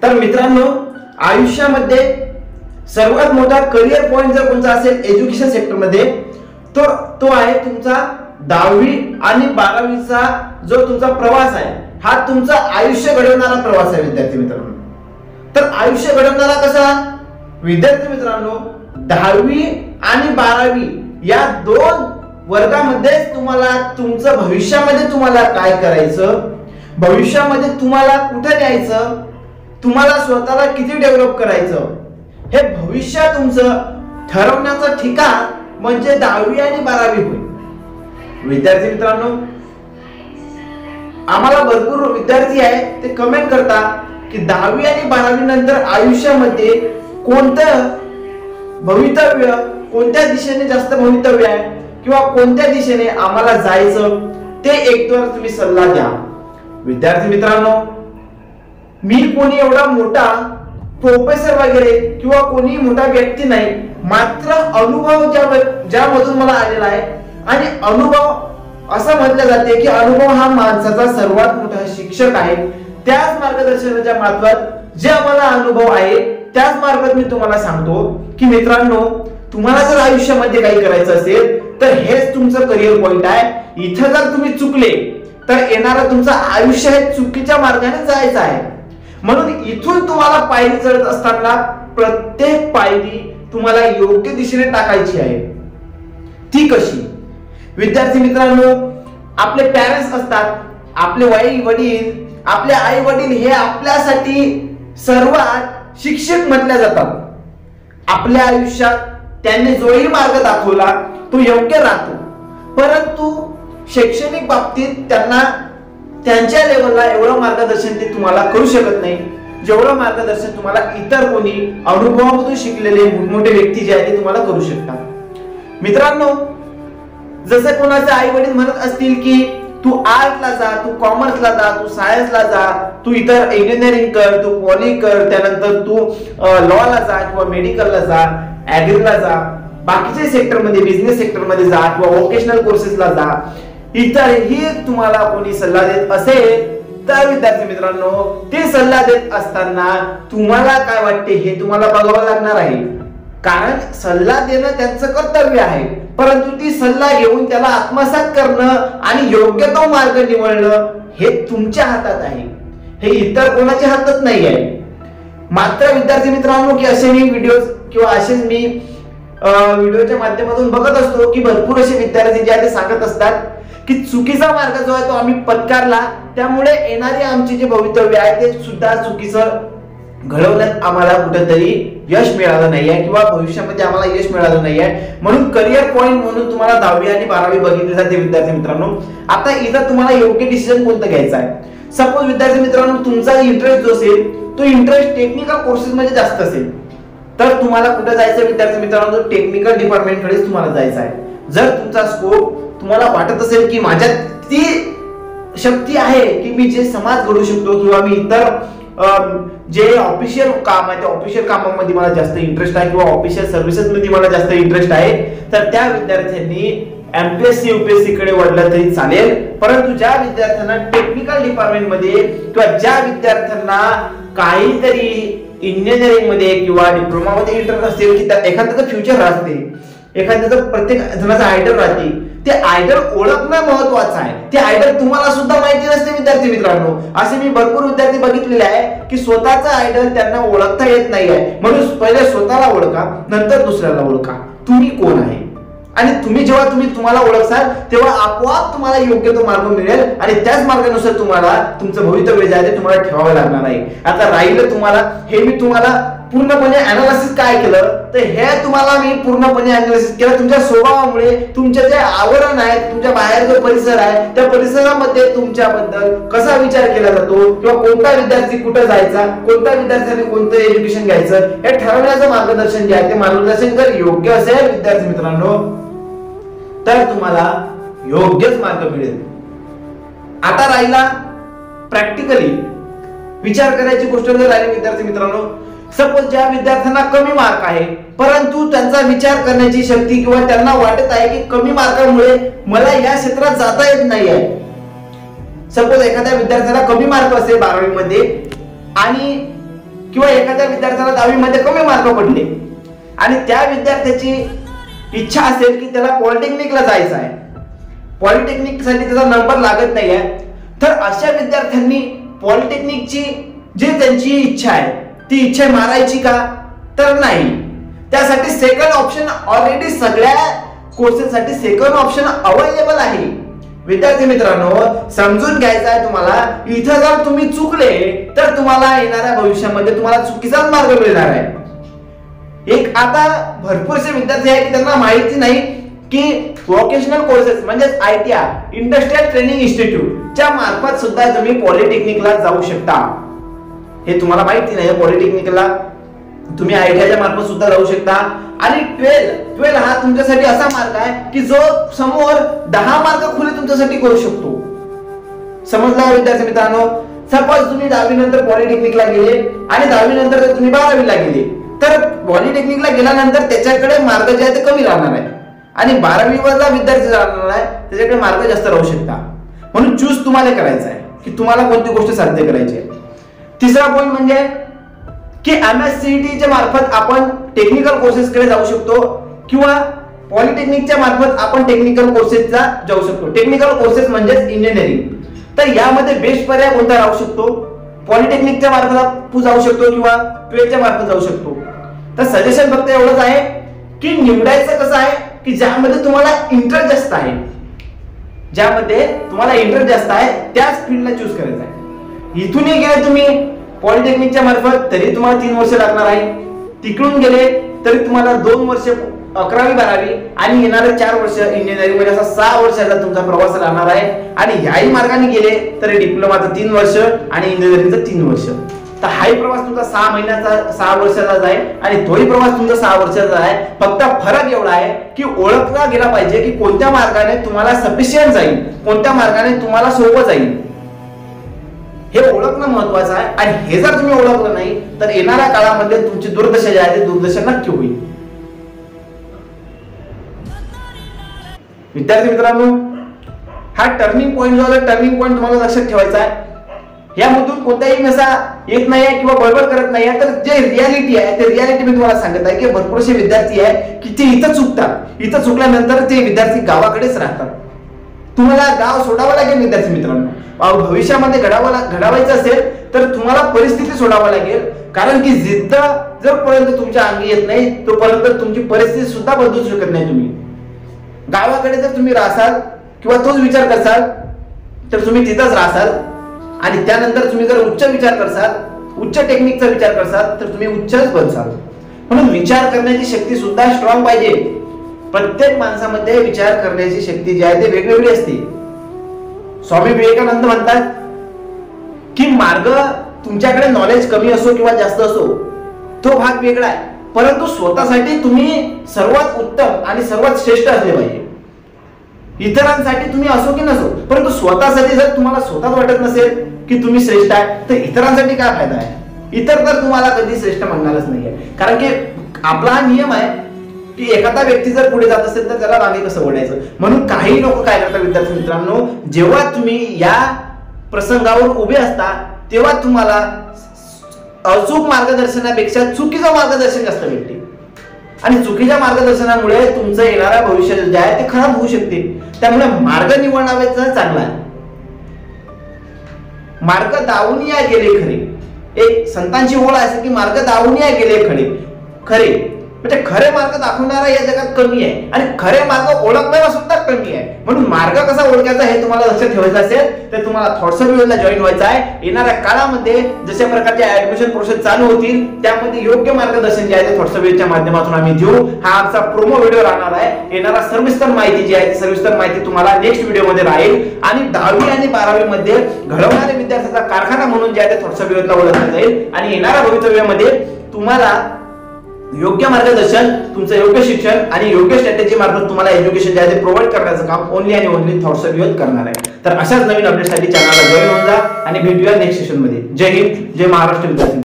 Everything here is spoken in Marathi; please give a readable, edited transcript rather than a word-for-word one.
तर मित्रांनो, आयुष्यामध्ये सर्वात मोठा करिअर पॉइंट जर कोणता असेल एज्युकेशन सेक्टरमध्ये, तर तो आहे तुमचा 10वी आणि 12वीचा जो तुमचा प्रवास आहे, हा तुमचा आयुष्य घडवणारा प्रवास आहे विद्यार्थी मित्रांनो. तर आयुष्य घडवणारा कसा? विद्यार्थी मित्रांनो, 10वी आणि 12वी या दोन वर्गामध्ये तुम्हाला तुमचं भविष्यामध्ये तुम्हाला काय करायचं, भविष्यामध्ये तुम्हाला कुठे न्यायचं, तुम्हाला स्वतःला किती डेव्हलप करायचं, हे भविष्य तुमचं ठरवण्याचं ठिकाण म्हणजे 10वी आणि 12वी होईल. विद्यार्थी मित्रांनो, आम्हाला भरपूर विद्यार्थी आहे ते कमेंट करतात की 10वी आणि 12वी नंतर आयुष्यामध्ये कोणतं भवितव्य, कोणत्या दिशेने जास्त भवितव्य आहे किंवा कोणत्या दिशेने आम्हाला जायचं, ते एकतर तुम्ही सल्ला द्या. विद्यार्थी मित्रांनो, मी कोणी एवढा मोठा प्रोफेसर वगैरे किंवा कोणी मोठा व्यक्ती नाही, मात्र अनुभव ज्यामधून मला आलेला आहे, आणि अनुभव असं म्हटलं जाते की अनुभव हा माणसाचा सर्वात मोठा शिक्षक आहे. त्याच मार्गदर्शनाच्या मार्फत जे आम्हाला अनुभव आहे त्याच मार्फत मी तुम्हाला सांगतो की मित्रांनो, तुम्हाला जर आयुष्यामध्ये काही करायचं असेल तर हेच तुमचं करिअर पॉइंट आहे. इथं जर तुम्ही चुकले तर येणारं तुमचं आयुष्य हे चुकीच्या मार्गाने जायचं आहे. म्हणून इथून तुम्हाला पायरी चढत असताना प्रत्येक पायरी तुम्हाला योग्य दिशेने टाकायची आहे. ती कशी? विद्यार्थी मित्रांनो, आपले पॅरेंट्स असतात, आपले वडील, आपले आई वडील हे आपल्यासाठी सर्वात शिक्षक म्हटले जातात. आपल्या आयुष्यात त्यांनी जोही मार्ग दाखवला तो योग्य राहतो, परंतु शैक्षणिक बाबतीत त्यांना त्यांच्या लेवलला एवढं मार्गदर्शन ते तुम्हाला करू शकत नाही जेवढं मार्गदर्शन तुम्हाला इतर कोणी अनुभवामधून शिकलेले मोठे व्यक्ती जे आहेत ते तुम्हाला करू शकतात. मित्रांनो, जसे कोणाचे आई वडील म्हणत असतील की तू आर्टला जा, तू कॉमर्सला जा, तू सायन्सला जा, तू इतर इंजिनिअरिंग कर, तू पॉली कर, त्यानंतर तू लॉला जा किंवा मेडिकलला जा, ऍग्रीला जा, बाकीच्या सेक्टरमध्ये बिझनेस सेक्टरमध्ये जा किंवा वोकेशनल कोर्सेसला जा, इतरही तुम्हाला कोणी सल्ला देत असेल तर विद्यार्थी मित्रांनो, ते सल्ला देत असताना तुम्हाला काय वाटते हे तुम्हाला बघावं लागणार आहे. कारण सल्ला देणं त्यांचं कर्तव्य आहे, परंतु ती सल्ला घेऊन त्याला आत्मसात करणं आणि योग्य तो मार्ग निवडणं हे तुमच्या हातात आहे, हे इतर कोणाच्या हातात नाही आहे. मात्र विद्यार्थी मित्रांनो, की असे मी व्हिडिओ किंवा असेच मी व्हिडिओच्या माध्यमातून बघत असतो की भरपूर असे विद्यार्थी जे आहे ते सांगत असतात की चुकीचा मार्ग जो आहे तो आम्ही पत्करला, त्यामुळे येणारे आमचे जे भवितव्य आहे ते सुद्धा चुकीचं घडवण्यात आम्हाला कुठेतरी यश मिळालं नाही आहे किंवा भविष्यामध्ये आम्हाला यश मिळालं नाही आहे. म्हणून करिअर पॉइंट म्हणून तुम्हाला 10वी आणि 12वी बघितले जाते. विद्यार्थी मित्रांनो, आता इथं तुम्हाला योग्य डिसिजन कोणतं घ्यायचं आहे. सपोज विद्यार्थी मित्रांनो, तुमचा इंटरेस्ट जो असेल तो इंटरेस्ट टेक्निकल कोर्सेस मध्ये जास्त असेल तर तुम्हाला कुठे जायचं विद्यार्थी मित्रांनो, टेक्निकल डिपार्टमेंट कडेच तुम्हाला जायचं आहे. जर तुमचा स्कोप तुम्हाला वाटत असेल की माझ्यात ती शक्ती आहे की मी जे समाज घडू शकतो किंवा मी इतर जे ऑफिशियल काम आहे त्या ऑफिशियल कामामध्ये मला जास्त इंटरेस्ट आहे किंवा ऑफिशियल सर्व्हिसेस मध्ये मला जास्त इंटरेस्ट आहे, तर त्या विद्यार्थ्यांनी एमपीएससी यूपीएससी कडे वळलं तरी चालेल. परंतु ज्या विद्यार्थ्यांना टेक्निकल डिपार्टमेंट मध्ये किंवा ज्या विद्यार्थ्यांना काहीतरी इंजिनिअरिंग मध्ये किंवा डिप्लोमा मध्ये इंटरेस्ट असेल की एखाद्याचं फ्युचर असते, एखाद्याचं प्रत्येक जणाचा आयडल राहते, ते आयडल ओळखणं महत्वाचं आहे. ते आयडल तुम्हाला सुद्धा माहिती नसते विद्यार्थी मित्रांनो. असे मी भरपूर विद्यार्थी बघितलेले आहे की स्वतःचा आयडल त्यांना ओळखता येत नाही आहे. म्हणून पहिले स्वतःला ओळखा, नंतर दुसऱ्याला ओळखा तुम्ही कोण आहे. आणि जेव्हा तुम्हाला ओळखाल तेव्हा आपोआप तुम्हाला योग्य तो मार्ग मिळेल आणि त्याच मार्गानुसार तुम्हाला तुमचं भवितव्य जे आहे ते तुम्हाला ठेवावं लागणार आहे. आता राहिलं तुम्हाला हे मी तुम्हाला पूर्णपणे अनालिसिस काय केलं तर हे तुम्हाला मी पूर्णपणे अनालिसिस केलं तुमच्या स्वभावामुळे, तुमचे जे आवरण आहे, तुमच्या बाहेर जो परिसर आहे त्या परिसरामध्ये तुमच्याबद्दल कसा विचार केला जातो किंवा कोणता विद्यार्थी कुठे जायचा, कोणत्या विद्यार्थ्याने कोणतं एज्युकेशन घ्यायचं हे ठरवण्याचं मार्गदर्शन जे आहे ते मार्गदर्शन जर योग्य असेल विद्यार्थी मित्रांनो तर तुम्हाला योग्यच मार्ग मिळेल. आता राहिला प्रॅक्टिकली विचार करायची गोष्ट जर राहिली विद्यार्थी मित्रांनो, सपोज ज्या विद्यार्थ्यांना कमी मार्क आहे परंतु त्यांचा विचार करण्याची शक्ती किंवा त्यांना वाटत आहे की कमी मार्कामुळे मला या क्षेत्रात जाता येत नाही आहे. सपोज एखाद्या विद्यार्थ्याला कमी मार्क असेल 12वी मध्ये आणि किंवा एखाद्या विद्यार्थ्याला 10वी मध्ये कमी मार्क पडले आणि त्या विद्यार्थ्याची इच्छा असेल की त्याला पॉलिटेक्निकला जायचं आहे, पॉलिटेक्निक साठी त्याचा नंबर लागत नाही आहे, तर अशा विद्यार्थ्यांनी पॉलिटेक्निकची जी त्यांची इच्छा आहे ती इच्छा मारायची का? तर नाही. त्यासाठी सेकंड ऑप्शन ऑलरेडी सगळ्या कोर्सेससाठी सेकंड ऑप्शन अवेलेबल आहे. विद्यार्थी मित्रांनो, समजून घ्यायचं आहे तुम्हाला, इथं जर तुम्ही चुकले तर तुम्हाला येणाऱ्या भविष्यामध्ये तुम्हाला चुकीचा मार्ग मिळणार आहे. एक आता भरपूरसे विद्यार्थी आहेत की त्यांना माहिती नाही की व्होकेशनल कोर्सेस म्हणजे ITI इंडस्ट्रियल ट्रेनिंग इन्स्टिट्यूट च्या मार्फत सुद्धा तुम्ही पॉलिटेक्निकला जाऊ शकता. हे तुम्हाला माहिती नाही. पॉलिटेक्निकला तुम्ही ITI मार्फत सुद्धा जाऊ शकता. आणि 12 हा तुमच्यासाठी असा मार्ग आहे की जो समोर 10 मार्क खुले तुमच्यासाठी करू शकतो. समजला विद्यार्थी मित्रांनो? सपोज तुम्ही 10वी नंतर पॉलिटेक्निकला गेले आणि 10वी नंतर जर तुम्ही 12वीला गेले तर पॉलिटेक्निकला गेल्यानंतर त्याच्याकडे मार्ग जे आहे ते कमी राहणार आहे आणि 12वी वरला विद्यार्थी राहणार आहे त्याच्याकडे मार्ग जास्त राहू शकता. म्हणून चूज तुम्हाला करायचा आहे की तुम्हाला कोणती गोष्ट साध्य करायची आहे. तिसरा पॉईंट म्हणजे की MSCET च्या मार्फत आपण टेक्निकल कोर्सेस कडे जाऊ शकतो किंवा पॉलिटेक्निकच्या मार्फत आपण टेक्निकल कोर्सेसला जाऊ शकतो. टेक्निकल कोर्सेस म्हणजे इंजिनिअरिंग. तर यामध्ये बेस्ट पर्याय कोणता राहू शकतो? पॉलिटेक्निकच्या मार्फत जाऊ शकतो किंवा 12च्या मार्फत जाऊ शकतो. तर सजेशन फक्त एवढंच आहे की निवडायचं कसं आहे की ज्यामध्ये तुम्हाला इंटरेस्ट जास्त आहे, ज्यामध्ये तुम्हाला इंटरेस्ट जास्त आहे त्याच फील्डला चूज करायचं आहे. इथूनही गेले तुम्ही पॉलिटेक्निकच्या मार्फत तरी तुम्हाला 3 वर्ष लागणार आहे, तिकडून गेले तरी तुम्हाला 2 वर्ष 11वी 12वी आणि येणारे 4 वर्ष इंजिनिअरिंग मध्ये असा 6 वर्षाचा तुमचा प्रवास राहणार आहे. आणि याही मार्गाने गेले तरी डिप्लोमाचं 3 वर्ष आणि इंजिनिअरिंगचं 3 वर्ष. तर हाही प्रवास तुमचा 6 महिन्याचा 6 वर्षाचा आहे आणि तोही प्रवास तुमचा 6 वर्षाचा आहे. फक्त फरक एवढा आहे की ओळखला गेला पाहिजे की कोणत्या मार्गाने तुम्हाला सफिशियंट जाईल, कोणत्या मार्गाने तुम्हाला सोपं जाईल, हे ओळखणं महत्वाचं आहे. आणि हे जर तुम्ही ओळखलं नाही तर येणाऱ्या काळामध्ये तुमची दुर्दशा जी आहे ती दुर्दशा नक्की होईल. विद्यार्थी मित्रांनो, हा टर्निंग पॉईंट जो आहे टर्निंग पॉईंट तुम्हाला लक्षात ठेवायचा आहे. यामधून कोणताही असा येत नाही किंवा बडबड करत नाही, तर जे रियालिटी आहे ते रियालिटी मी तुम्हाला सांगत आहे की भरपूरसे विद्यार्थी आहे की ते इथं चुकतात. इथं चुकल्यानंतर ते विद्यार्थी गावाकडेच राहतात. तुम्हाला गाव सोडावं लागेल विद्यार्थी मित्रांनो. भविष्यामध्ये घडावायचं असेल तर तुम्हाला परिस्थिती सोडावं लागेल. कारण की जिद्द जोपर्यंत तुमच्या अंगी येत नाही तोपर्यंत तुमची परिस्थिती सुद्धा बदलू शकत नाही. तुम्ही गावाकडे जर तुम्ही राहसाल किंवा तोच विचार करसाल तर तुम्ही तिथंच राहसाल आणि त्यानंतर तुम्ही जर उच्च विचार करसाल, उच्च टेक्निकचा विचार करसाल तर तुम्ही उच्चच बनसाल. म्हणून विचार करण्याची शक्ती सुद्धा स्ट्रॉंग पाहिजे. प्रत्येक माणसामध्ये विचार करण्याची शक्ती जी आहे ती वेगवेगळी असते. स्वामी विवेकानंद म्हणतात की मार्ग तुमच्याकडे नॉलेज कमी असो किंवा जास्त असो तो भाग वेगळा आहे, परंतु स्वतःसाठी तुम्ही सर्वात उत्तम आणि सर्वात श्रेष्ठ असले पाहिजे. इतरांसाठी तुम्ही असो की नसो, परंतु स्वतःसाठी जर तुम्हाला स्वतःच वाटत नसेल की तुम्ही श्रेष्ठ आहे तर इतरांसाठी काय फायदा आहे? इतर तर तुम्हाला कधी श्रेष्ठ म्हणणारच नाहीये. कारण की आपला हा नियम आहे की एखादा व्यक्ती जर पुढे जात असेल तर त्याला मागे कसं ओढायचं. म्हणून काही लोक काय करतात विद्यार्थी मित्रांनो, जेव्हा तुम्ही या प्रसंगावर उभे असता तेव्हा तुम्हाला अचूक मार्गदर्शनापेक्षा चुकीचं मार्गदर्शन जास्त भेटते आणि चुकीच्या मार्गदर्शनामुळे तुमचं येणारा भविष्य जे आहे ते खराब होऊ शकते. त्यामुळे मार्ग निवडायचा चांगला आहे. मार्ग दावून या गेले खरे, एक संतांची ओळ आहे की मार्ग दावून या गेले खरे म्हणजे खरे मार्ग दाखवणारा या जगात कमी आहे आणि खरे मार्ग ओळखणारा सुद्धा कमी आहे. म्हणून मार्ग कसा ओळखायचा हे तुम्हाला लक्षात ठेवायचं असेल तर तुम्हाला थॉट्स ऑफ व्ह्यूला जॉईन व्हायचं आहे. येणाऱ्या काळामध्ये जशा प्रकारचे ऍडमिशन प्रोसेस चालू होतील त्यामध्ये योग्य मार्गदर्शन जे आहे ते थॉट्स ऑफ व्ह्यूच्या माध्यमातून आम्ही देऊ. हा आमचा प्रोमो व्हिडिओ राहणार आहे. येणारा सविस्तर माहिती जी आहे ती सविस्तर माहिती तुम्हाला नेक्स्ट व्हिडिओमध्ये राहील. आणि 10वी आणि 12वी मध्ये घडवणारे विद्यार्थ्यांचा कारखाना म्हणून जे आहे ते थॉट्स ऑफ व्ह्यूला ओळखलं जाईल. आणि येणाऱ्या भवितव्यामध्ये तुम्हाला योग्य मार्गदर्शन, तुमचं योग्य शिक्षण आणि योग्य स्ट्रॅटेजी मार्फत तुम्हाला एज्युकेशन जे आहे ते प्रोव्हाइड करण्याचं काम ओनली आणि ओनली थॉट्स ऑफ व्ह्यू करणार आहे. तर अशाच नवीन अपडेटसाठी चॅनलला जॉईन होऊन जा आणि भेटूया नेक्स्ट सेशन मध्ये. जय हिंद, जय महाराष्ट्र विद्यार्थी.